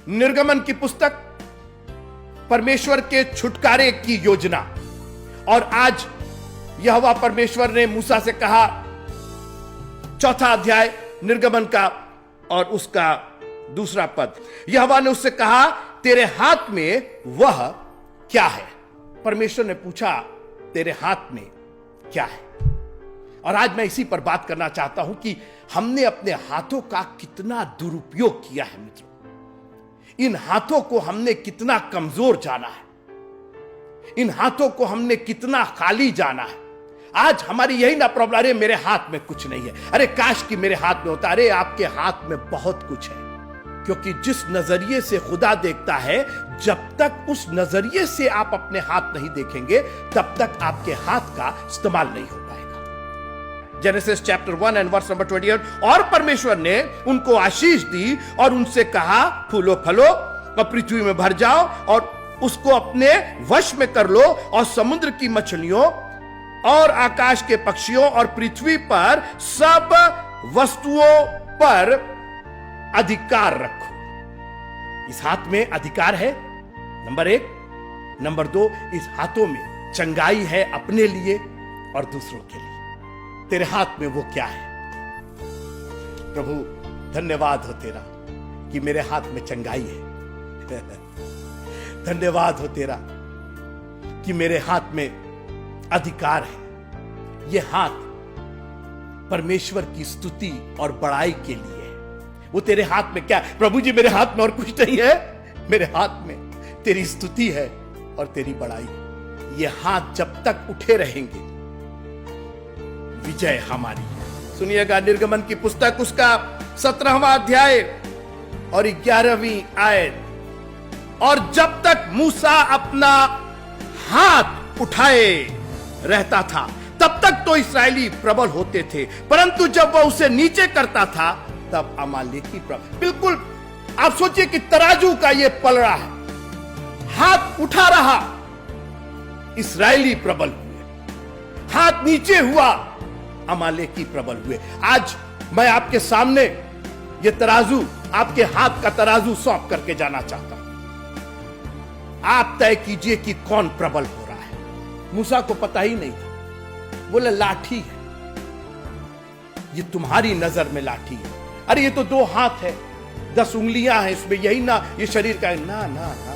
निर्गमन की पुस्तक, परमेश्वर के छुटकारे की योजना। और आज यहोवा परमेश्वर ने मूसा से कहा, चौथा अध्याय निर्गमन का और उसका दूसरा पद, यहोवा ने उससे कहा, तेरे हाथ में वह क्या है? परमेश्वर ने पूछा, तेरे हाथ में क्या है? और आज मैं इसी पर बात करना चाहता हूं कि हमने अपने हाथों का कितना दुरुपयोग किया है मित्रों। इन हाथों को हमने कितना कमजोर जाना है, इन हाथों को हमने कितना खाली जाना है। आज हमारी यही ना प्रॉब्लम, अरे मेरे हाथ में कुछ नहीं है, अरे काश कि मेरे हाथ में होता। अरे आपके हाथ में बहुत कुछ है, क्योंकि जिस नजरिए से खुदा देखता है, जब तक उस नजरिए से आप अपने हाथ नहीं देखेंगे, तब तक आपके हाथ का इस्तेमाल नहीं हो पाएगा। Genesis chapter 1 and verse number 28, और परमेश्वर ने उनको आशीष दी और उनसे कहा, फूलो फलो और पृथ्वी में भर जाओ और उसको अपने वश में कर लो, और समुद्र की मछलियों और आकाश के पक्षियों और पृथ्वी पर सब वस्तुओं पर अधिकार रखो। इस हाथ में अधिकार है, नंबर 1। नंबर 2, इस हाथों में चंगाई है अपने लिए और दूसरों के लिए। तेरे हाथ में वो क्या है? प्रभु धन्यवाद हो तेरा कि मेरे हाथ में चंगाई है। धन्यवाद हो तेरा कि मेरे हाथ में अधिकार है। ये हाथ परमेश्वर की स्तुति और बड़ाई के लिए है। वो तेरे हाथ में क्या है? प्रभु जी मेरे हाथ में और कुछ नहीं है, मेरे हाथ में तेरी स्तुति है और तेरी बड़ाई। ये हाथ जब तक उठे रहेंगे, विजय हमारी है। सुनिएगा निर्गमन की पुस्तक, उसका 17वां अध्याय और 11वीं आयत। और जब तक मूसा अपना हाथ उठाए रहता था, तब तक तो इस्राएली प्रबल होते थे, परंतु जब वह उसे नीचे करता था, तब अमालेकी प्रबल। बिल्कुल आप सोचिए कि तराजू का यह पलड़ा है, हाथ उठा रहा, इस्राएली प्रबल हुए, हाथ नीचे हुआ, अमालेकी प्रबल हुए। आज मैं आपके सामने ये तराजू, आपके हाथ का तराजू सौंप करके जाना चाहता हूं। आप तय कीजिए कि कौन प्रबल हो रहा है। मूसा को पता ही नहीं था, बोले लाठी है, ये तुम्हारी नजर में लाठी है। अरे ये तो 2 हाथ है, 10 उंगलियां हैं इसमें, यही ना ये शरीर का है। ना ना ना,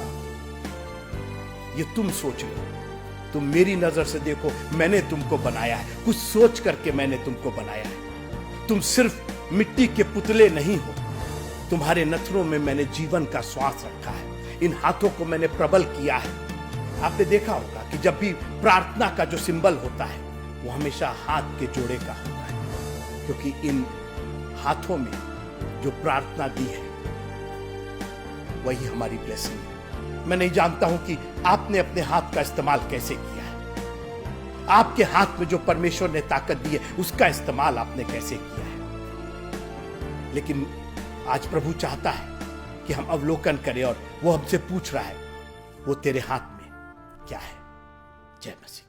ये तुम सोच लो, तुम मेरी नजर से देखो, मैंने तुमको बनाया है, कुछ सोच करके मैंने तुमको बनाया है। तुम सिर्फ मिट्टी के पुतले नहीं हो, तुम्हारे नथनों में मैंने जीवन का श्वास रखा है। इन हाथों को मैंने प्रबल किया है। आपने देखा होगा कि जब भी प्रार्थना का जो सिंबल होता है, वो हमेशा हाथ के जोड़े का होता है, क्योंकि इन हाथों में जो प्रार्थना दी है, वही हमारी ब्लेसिंग है। मैं नहीं जानता हूं कि आपने अपने हाथ का इस्तेमाल कैसे किया है। आपके हाथ में जो परमेश्वर ने ताकत दी है, उसका इस्तेमाल आपने कैसे किया है। लेकिन आज प्रभु चाहता है कि हम अवलोकन करें, और वो हमसे पूछ रहा है, वो तेरे हाथ में क्या है? जय मसीह।